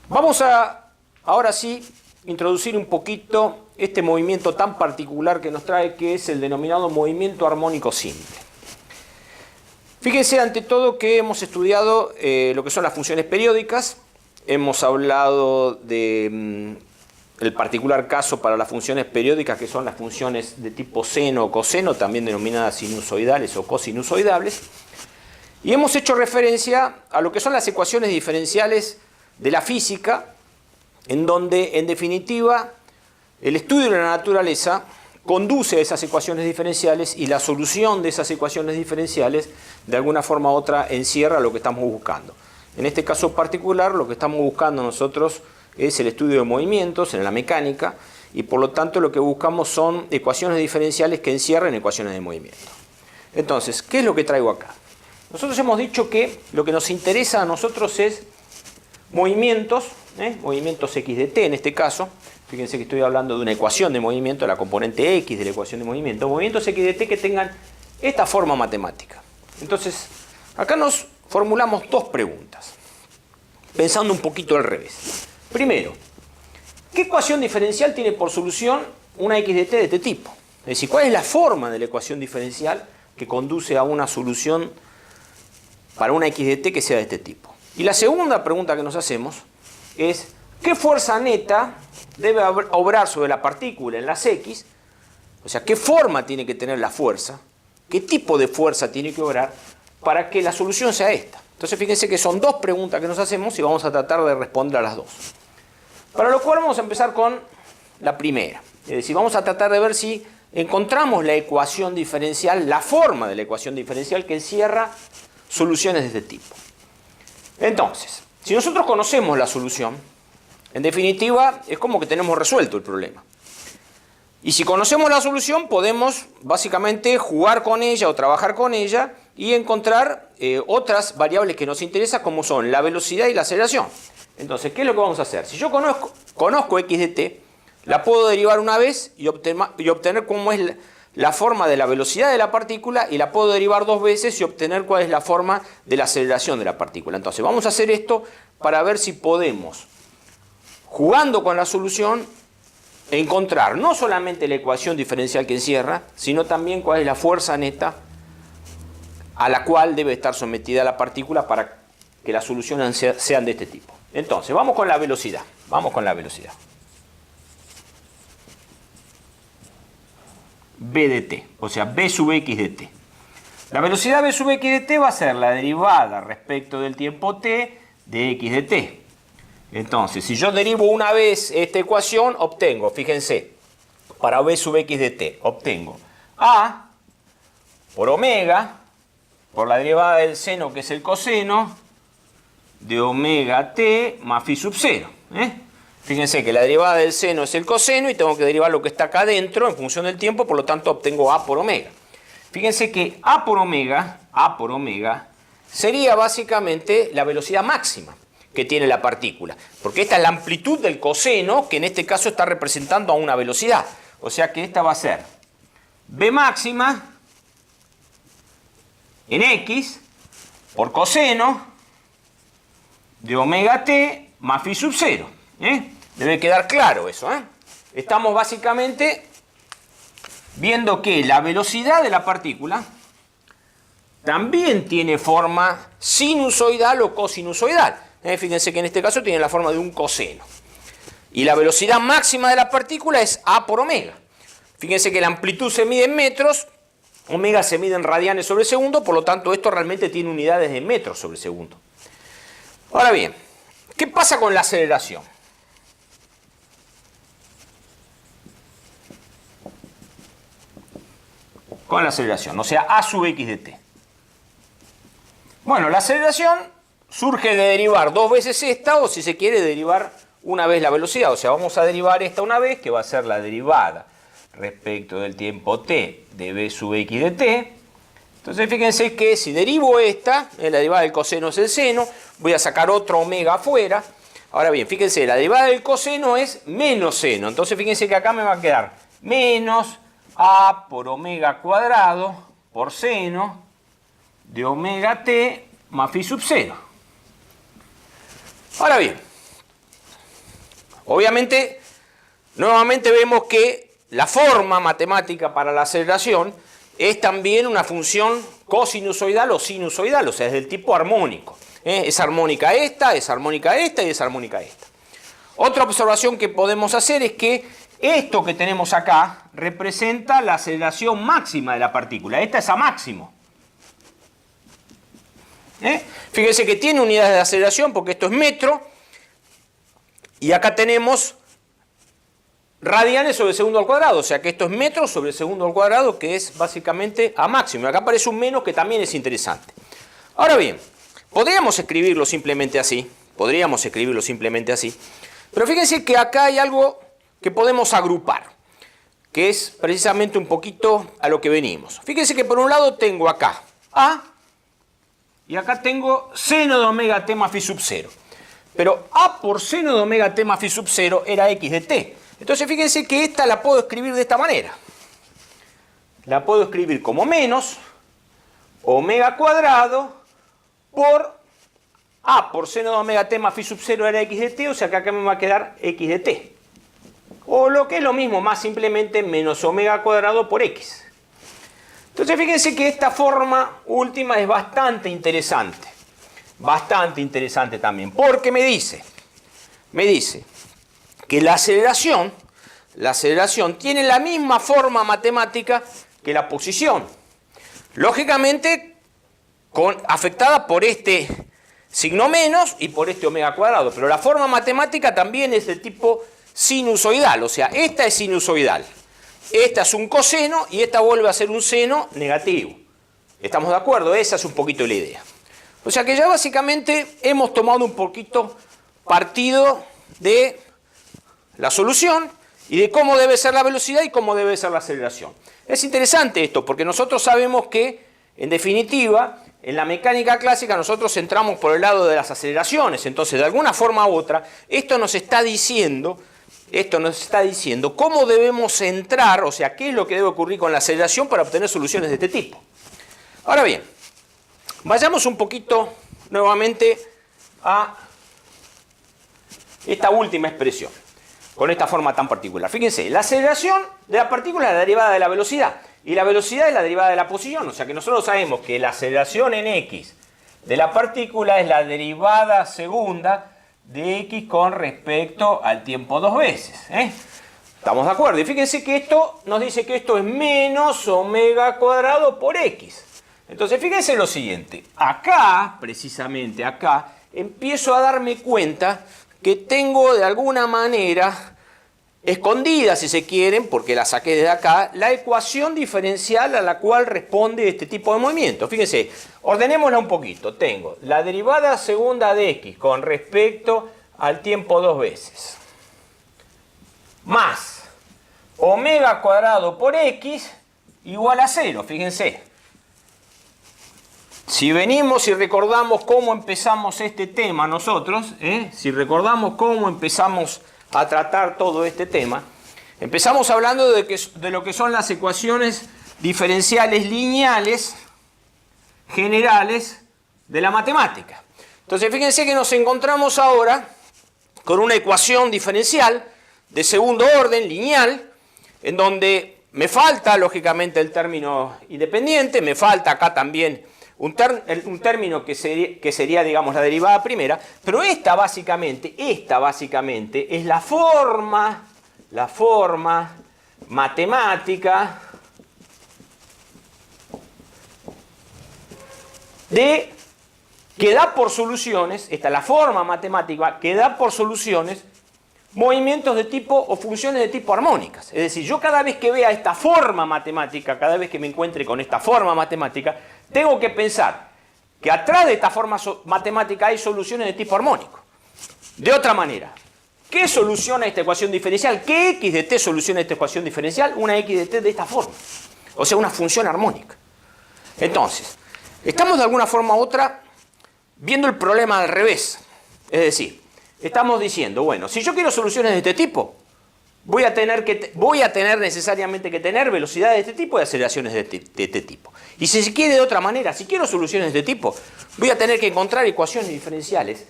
Vamos a, ahora sí, introducir un poquito este movimiento tan particular que nos trae, que es el denominado movimiento armónico simple. Fíjense ante todo que hemos estudiado lo que son las funciones periódicas, hemos hablado de el particular caso para las funciones periódicas, que son las funciones de tipo seno o coseno, también denominadas sinusoidales o cosinusoidables, y hemos hecho referencia a lo que son las ecuaciones diferenciales de la física, en donde, en definitiva, el estudio de la naturaleza conduce a esas ecuaciones diferenciales y la solución de esas ecuaciones diferenciales, de alguna forma u otra, encierra lo que estamos buscando. En este caso particular, lo que estamos buscando nosotros es el estudio de movimientos en la mecánica, y por lo tanto lo que buscamos son ecuaciones diferenciales que encierren ecuaciones de movimiento. Entonces, ¿qué es lo que traigo acá? Nosotros hemos dicho que lo que nos interesa a nosotros es movimientos, movimientos x de t en este caso. Fíjense que estoy hablando de una ecuación de movimiento, la componente x de la ecuación de movimiento. Movimientos x de t que tengan esta forma matemática. Entonces, acá nos formulamos dos preguntas, pensando un poquito al revés. Primero, ¿qué ecuación diferencial tiene por solución una x de t de este tipo? Es decir, ¿cuál es la forma de la ecuación diferencial que conduce a una solución para una x de t que sea de este tipo? Y la segunda pregunta que nos hacemos es, ¿qué fuerza neta debe obrar sobre la partícula en las x? O sea, ¿qué forma tiene que tener la fuerza? ¿Qué tipo de fuerza tiene que obrar para que la solución sea esta? Entonces, fíjense que son dos preguntas que nos hacemos y vamos a tratar de responder a las dos. Para lo cual vamos a empezar con la primera. Es decir, vamos a tratar de ver si encontramos la ecuación diferencial, la forma de la ecuación diferencial que encierra soluciones de este tipo. Entonces, si nosotros conocemos la solución, en definitiva, es como que tenemos resuelto el problema. Y si conocemos la solución, podemos básicamente jugar con ella o trabajar con ella y encontrar otras variables que nos interesan, como son la velocidad y la aceleración. Entonces, ¿qué es lo que vamos a hacer? Si yo conozco x de t, la puedo derivar una vez y obtener cómo es la forma de la velocidad de la partícula, y la puedo derivar dos veces y obtener cuál es la forma de la aceleración de la partícula. Entonces, vamos a hacer esto para ver si podemos, jugando con la solución, encontrar no solamente la ecuación diferencial que encierra, sino también cuál es la fuerza neta a la cual debe estar sometida la partícula para que las soluciones sean de este tipo. Entonces, vamos con la velocidad. Vamos con la velocidad. B de t, o sea, b sub x de t. La velocidad b sub x de t va a ser la derivada respecto del tiempo t de x de t. Entonces, si yo derivo una vez esta ecuación, obtengo, fíjense, para b sub x de t, obtengo a por omega, por la derivada del seno, que es el coseno, de omega t más phi sub 0. Fíjense que la derivada del seno es el coseno y tengo que derivar lo que está acá adentro en función del tiempo, por lo tanto obtengo a por omega. Fíjense que a por omega sería básicamente la velocidad máxima que tiene la partícula, porque esta es la amplitud del coseno, que en este caso está representando a una velocidad. O sea que esta va a ser b máxima en x por coseno de omega t más phi sub 0. Debe quedar claro eso. Estamos básicamente viendo que la velocidad de la partícula también tiene forma sinusoidal o cosinusoidal. Fíjense que en este caso tiene la forma de un coseno. Y la velocidad máxima de la partícula es a por omega. Fíjense que la amplitud se mide en metros, omega se mide en radianes sobre segundo, por lo tanto esto realmente tiene unidades de metros sobre segundo. Ahora bien, ¿qué pasa con la aceleración? Con la aceleración, o sea, a sub x de t. Bueno, la aceleración surge de derivar dos veces esta, o si se quiere, derivar una vez la velocidad. O sea, vamos a derivar esta una vez, que va a ser la derivada respecto del tiempo t de b sub x de t. Entonces, fíjense que si derivo esta, la derivada del coseno es el seno, voy a sacar otro omega afuera. Ahora bien, fíjense, la derivada del coseno es menos seno. Entonces, fíjense que acá me va a quedar menos a por omega cuadrado por seno de omega t más phi sub 0. Ahora bien, Obviamente, nuevamente vemos que la forma matemática para la aceleración es también una función cosinusoidal o sinusoidal, o sea, es del tipo armónico. Es armónica esta, es armónica esta y es armónica esta. Otra observación que podemos hacer es que esto que tenemos acá representa la aceleración máxima de la partícula. Esta es a máximo. Fíjense que tiene unidades de aceleración porque esto es metro y acá tenemos radianes sobre segundo al cuadrado, o sea que esto es metros sobre segundo al cuadrado, que es básicamente a máximo. Acá aparece un menos que también es interesante. Ahora bien, podríamos escribirlo simplemente así, pero fíjense que acá hay algo que podemos agrupar, que es precisamente un poquito a lo que venimos. Fíjense que por un lado tengo acá A y acá tengo seno de omega t más phi sub 0. Pero A por seno de omega t más phi sub 0 era x de t. Entonces fíjense que esta la puedo escribir de esta manera. La puedo escribir como menos omega cuadrado por A por seno de omega t más phi sub 0 era x de t, o sea que acá me va a quedar x de t. O lo que es lo mismo, más simplemente menos omega cuadrado por x. Entonces fíjense que esta forma última es bastante interesante. Bastante interesante también, porque me dice que la aceleración tiene la misma forma matemática que la posición. Lógicamente, afectada por este signo menos y por este omega cuadrado, pero la forma matemática también es de tipo sinusoidal, o sea, esta es sinusoidal, esta es un coseno y esta vuelve a ser un seno negativo. ¿Estamos de acuerdo? Esa es un poquito la idea. O sea que ya básicamente hemos tomado un poquito partido de la solución y de cómo debe ser la velocidad y cómo debe ser la aceleración. Es interesante esto porque nosotros sabemos que, en definitiva, en la mecánica clásica nosotros entramos por el lado de las aceleraciones. Entonces, de alguna forma u otra, esto nos está diciendo cómo debemos entrar, o sea, qué es lo que debe ocurrir con la aceleración para obtener soluciones de este tipo. Ahora bien, vayamos un poquito nuevamente a esta última expresión, con esta forma tan particular. Fíjense, la aceleración de la partícula es la derivada de la velocidad, y la velocidad es la derivada de la posición, o sea que nosotros sabemos que la aceleración en x de la partícula es la derivada segunda de x con respecto al tiempo dos veces. ¿Estamos de acuerdo? Y fíjense que esto nos dice que esto es menos omega cuadrado por x. Entonces fíjense lo siguiente, acá, precisamente acá, empiezo a darme cuenta que tengo de alguna manera escondida, si se quieren, porque la saqué de acá, la ecuación diferencial a la cual responde este tipo de movimiento. Fíjense, ordenémosla un poquito. Tengo la derivada segunda de x con respecto al tiempo dos veces, más omega cuadrado por x igual a 0, fíjense. Si venimos y recordamos cómo empezamos este tema nosotros, si recordamos cómo empezamos a tratar todo este tema, empezamos hablando de lo que son las ecuaciones diferenciales lineales generales de la matemática. Entonces fíjense que nos encontramos ahora con una ecuación diferencial de segundo orden, lineal, en donde me falta lógicamente el término independiente, me falta acá también un término que sería, digamos, la derivada primera, pero esta básicamente es la forma matemática que da por soluciones, esta es la forma matemática que da por soluciones movimientos de tipo o funciones de tipo armónicas. Es decir, yo cada vez que vea esta forma matemática, cada vez que me encuentre con esta forma matemática, tengo que pensar que atrás de esta forma matemática hay soluciones de tipo armónico. De otra manera, ¿qué soluciona esta ecuación diferencial? ¿Qué x de t soluciona esta ecuación diferencial? Una x de t de esta forma. O sea, una función armónica. Entonces, estamos de alguna forma u otra viendo el problema al revés. Es decir, estamos diciendo, bueno, si yo quiero soluciones de este tipo, voy a tener necesariamente que tener velocidades de este tipo y aceleraciones de este tipo. Y si se quiere de otra manera, si quiero soluciones de este tipo, voy a tener que encontrar ecuaciones diferenciales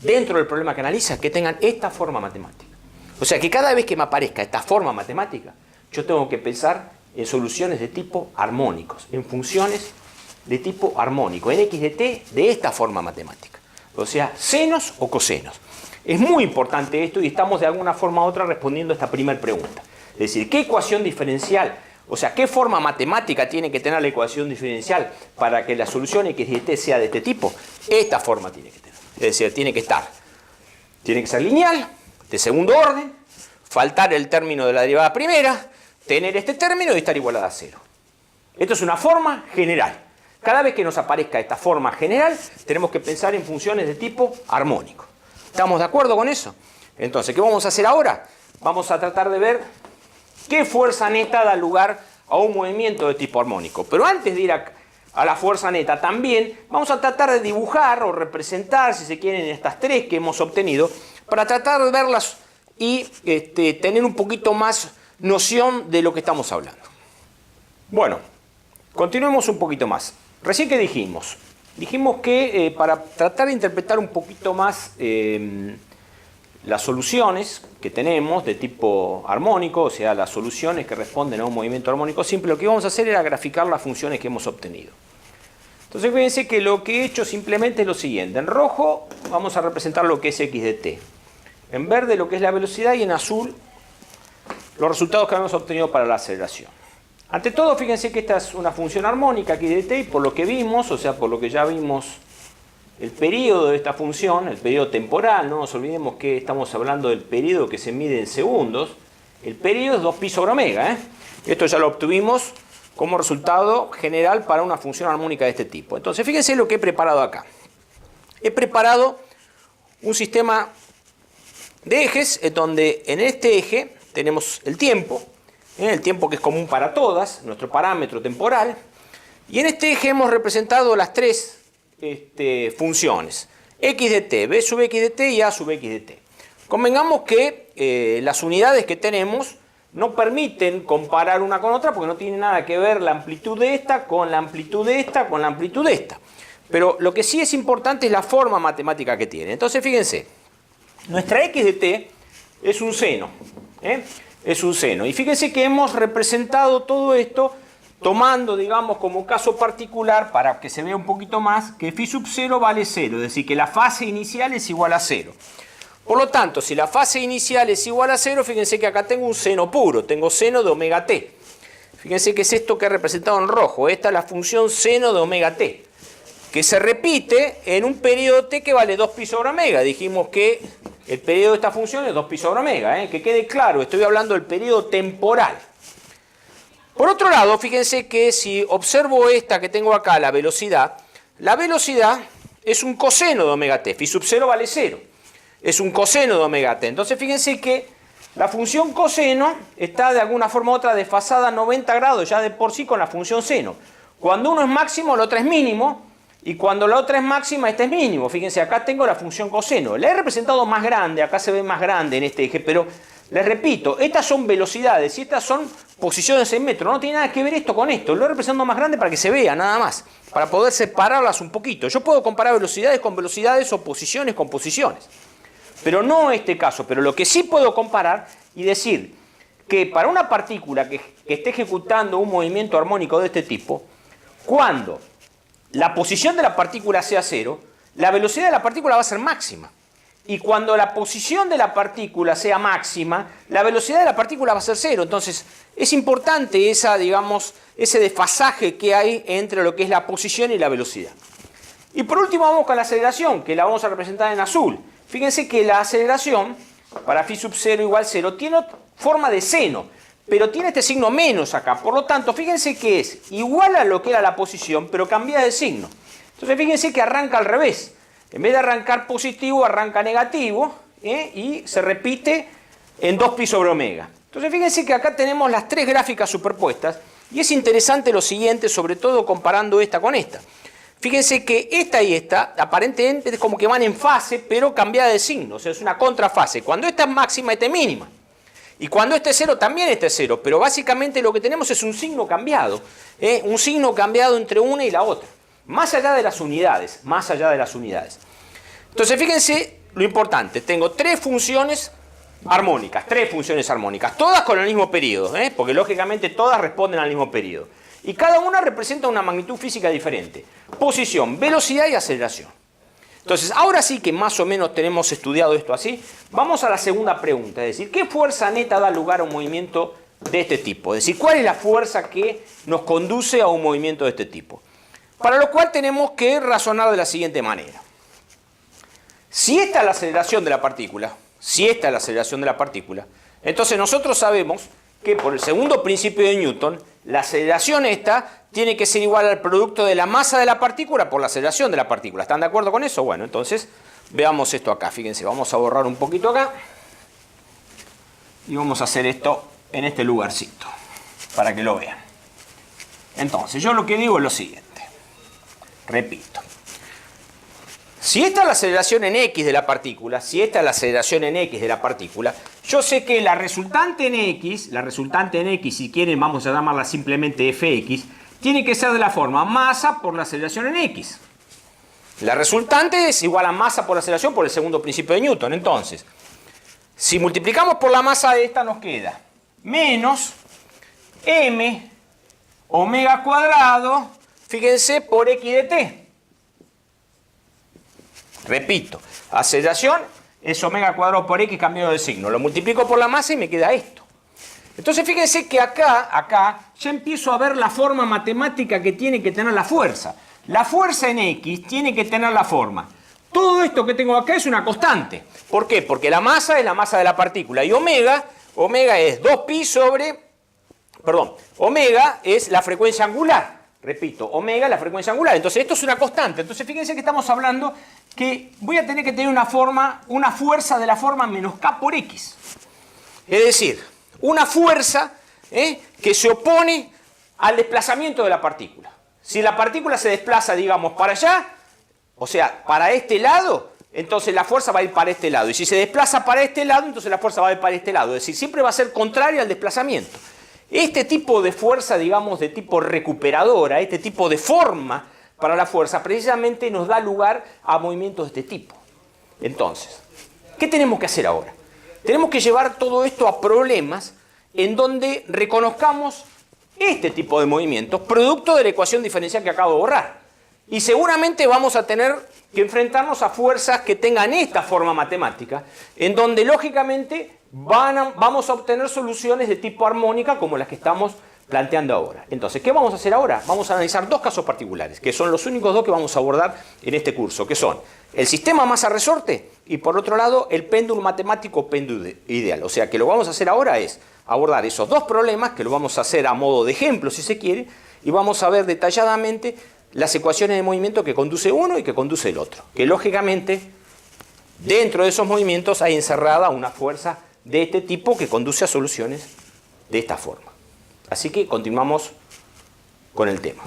dentro del problema que analiza que tengan esta forma matemática. O sea que cada vez que me aparezca esta forma matemática, yo tengo que pensar en soluciones de tipo armónicos, en funciones de tipo armónico, en x de t de esta forma matemática. O sea, senos o cosenos. Es muy importante esto y estamos de alguna forma u otra respondiendo a esta primera pregunta. Es decir, ¿qué ecuación diferencial, o sea, qué forma matemática tiene que tener la ecuación diferencial para que la solución x de t sea de este tipo? Esta forma tiene que tener. Es decir, tiene que ser lineal, de segundo orden, faltar el término de la derivada primera, tener este término y estar igualada a 0. Esto es una forma general. Cada vez que nos aparezca esta forma general, tenemos que pensar en funciones de tipo armónico. ¿Estamos de acuerdo con eso? Entonces, ¿qué vamos a hacer ahora? Vamos a tratar de ver qué fuerza neta da lugar a un movimiento de tipo armónico. Pero antes de ir a la fuerza neta, también vamos a tratar de dibujar o representar, si se quieren, estas tres que hemos obtenido, para tratar de verlas y tener un poquito más noción de lo que estamos hablando. Bueno, continuemos un poquito más. Recién que dijimos que para tratar de interpretar un poquito más las soluciones que tenemos de tipo armónico, o sea, las soluciones que responden a un movimiento armónico simple, lo que vamos a hacer era graficar las funciones que hemos obtenido. Entonces fíjense que lo que he hecho simplemente es lo siguiente. En rojo vamos a representar lo que es x de t. En verde lo que es la velocidad y en azul los resultados que hemos obtenido para la aceleración. Ante todo, fíjense que esta es una función armónica aquí de t y por lo que vimos, o sea, por lo que ya vimos el periodo de esta función, el periodo temporal, no nos olvidemos que estamos hablando del periodo que se mide en segundos, el periodo es 2pi sobre omega. Esto ya lo obtuvimos como resultado general para una función armónica de este tipo. Entonces, fíjense lo que he preparado acá. He preparado un sistema de ejes, en donde en este eje tenemos el tiempo que es común para todas, nuestro parámetro temporal, y en este eje hemos representado las tres funciones, x de t, b sub x de t y a sub x de t. Convengamos que las unidades que tenemos no permiten comparar una con otra porque no tiene nada que ver la amplitud de esta con la amplitud de esta con la amplitud de esta. Pero lo que sí es importante es la forma matemática que tiene. Entonces fíjense, nuestra x de t es un seno, es un seno. Y fíjense que hemos representado todo esto tomando, digamos, como caso particular, para que se vea un poquito más, que phi sub 0 vale 0, es decir, que la fase inicial es igual a 0. Por lo tanto, si la fase inicial es igual a 0, fíjense que acá tengo un seno puro, tengo seno de omega t. Fíjense que es esto que he representado en rojo, esta es la función seno de omega t, que se repite en un periodo t que vale 2pi sobre omega. Dijimos que el periodo de esta función es 2pi sobre omega, que quede claro, estoy hablando del periodo temporal. Por otro lado, fíjense que si observo esta que tengo acá, la velocidad es un coseno de omega t, phi sub 0 vale 0, es un coseno de omega t. Entonces fíjense que la función coseno está de alguna forma u otra desfasada 90 grados ya de por sí con la función seno. Cuando uno es máximo, la otra es mínimo, y cuando la otra es máxima, esta es mínimo. Fíjense, acá tengo la función coseno. La he representado más grande, acá se ve más grande en este eje, pero les repito, estas son velocidades y estas son posiciones en metro. No tiene nada que ver esto con esto. Lo he representado más grande para que se vea, nada más. Para poder separarlas un poquito. Yo puedo comparar velocidades con velocidades o posiciones con posiciones. Pero no este caso. Pero lo que sí puedo comparar y decir que para una partícula que esté ejecutando un movimiento armónico de este tipo, cuando la posición de la partícula sea 0, la velocidad de la partícula va a ser máxima. Y cuando la posición de la partícula sea máxima, la velocidad de la partícula va a ser 0. Entonces, es importante ese desfasaje que hay entre lo que es la posición y la velocidad. Y por último vamos con la aceleración, que la vamos a representar en azul. Fíjense que la aceleración, para phi sub 0 igual 0, tiene forma de seno, pero tiene este signo menos acá. Por lo tanto, fíjense que es igual a lo que era la posición, pero cambia de signo. Entonces, fíjense que arranca al revés. En vez de arrancar positivo, arranca negativo, y se repite en 2pi sobre omega. Entonces, fíjense que acá tenemos las tres gráficas superpuestas, y es interesante lo siguiente, sobre todo comparando esta con esta. Fíjense que esta y esta, aparentemente es como que van en fase, pero cambiada de signo, o sea, es una contrafase. Cuando esta es máxima, esta es mínima. Y cuando este es 0, también este es 0, pero básicamente lo que tenemos es un signo cambiado, un signo cambiado entre una y la otra. Más allá de las unidades, Entonces fíjense lo importante, tengo tres funciones armónicas, 3 funciones armónicas, todas con el mismo periodo, porque lógicamente todas responden al mismo periodo. Y cada una representa una magnitud física diferente. Posición, velocidad y aceleración. Entonces, ahora sí que más o menos tenemos estudiado esto así, vamos a la segunda pregunta, es decir, ¿qué fuerza neta da lugar a un movimiento de este tipo? Es decir, ¿cuál es la fuerza que nos conduce a un movimiento de este tipo? Para lo cual tenemos que razonar de la siguiente manera. Si esta es la aceleración de la partícula, entonces nosotros sabemos que por el segundo principio de Newton, la aceleración esta tiene que ser igual al producto de la masa de la partícula por la aceleración de la partícula. ¿Están de acuerdo con eso? Bueno, entonces veamos esto acá. Fíjense, vamos a borrar un poquito acá y vamos a hacer esto en este lugarcito para que lo vean. Entonces, yo lo que digo es lo siguiente. Repito. Si esta es la aceleración en X de la partícula, yo sé que la resultante en X, si quieren vamos a llamarla simplemente Fx, tiene que ser de la forma masa por la aceleración en X. La resultante es igual a masa por la aceleración por el segundo principio de Newton. Entonces, si multiplicamos por la masa de esta nos queda menos m omega cuadrado, fíjense, por x de t. Repito, aceleración es omega cuadrado por x cambiado de signo. Lo multiplico por la masa y me queda esto. Entonces fíjense que acá ya empiezo a ver la forma matemática que tiene que tener la fuerza. La fuerza en x tiene que tener la forma. Todo esto que tengo acá es una constante. ¿Por qué? Porque la masa es la masa de la partícula. Y omega es 2pi sobre... omega es la frecuencia angular. Repito, omega es la frecuencia angular. Entonces esto es una constante. Entonces fíjense que estamos hablando que voy a tener que tener una fuerza de la forma menos k por x. Es decir, una fuerza que se opone al desplazamiento de la partícula. Si la partícula se desplaza, digamos, para allá, o sea, para este lado, entonces la fuerza va a ir para este lado. Y si se desplaza para este lado, entonces la fuerza va a ir para este lado. Es decir, siempre va a ser contraria al desplazamiento. Este tipo de fuerza, digamos, de tipo recuperadora, este tipo de forma para la fuerza, precisamente nos da lugar a movimientos de este tipo. Entonces, ¿qué tenemos que hacer ahora? Tenemos que llevar todo esto a problemas en donde reconozcamos este tipo de movimientos, producto de la ecuación diferencial que acabo de borrar. Y seguramente vamos a tener que enfrentarnos a fuerzas que tengan esta forma matemática, en donde lógicamente vamos a obtener soluciones de tipo armónica como las que estamos planteando ahora. Entonces, ¿qué vamos a hacer ahora? Vamos a analizar dos casos particulares, que son los únicos dos que vamos a abordar en este curso, que son el sistema masa-resorte y, por otro lado, el péndulo matemático péndulo ideal. O sea, que lo que vamos a hacer ahora es abordar esos dos problemas, que lo vamos a hacer a modo de ejemplo, si se quiere, y vamos a ver detalladamente las ecuaciones de movimiento que conduce uno y que conduce el otro. Que, lógicamente, dentro de esos movimientos hay encerrada una fuerza de este tipo que conduce a soluciones de esta forma. Así que continuamos con el tema.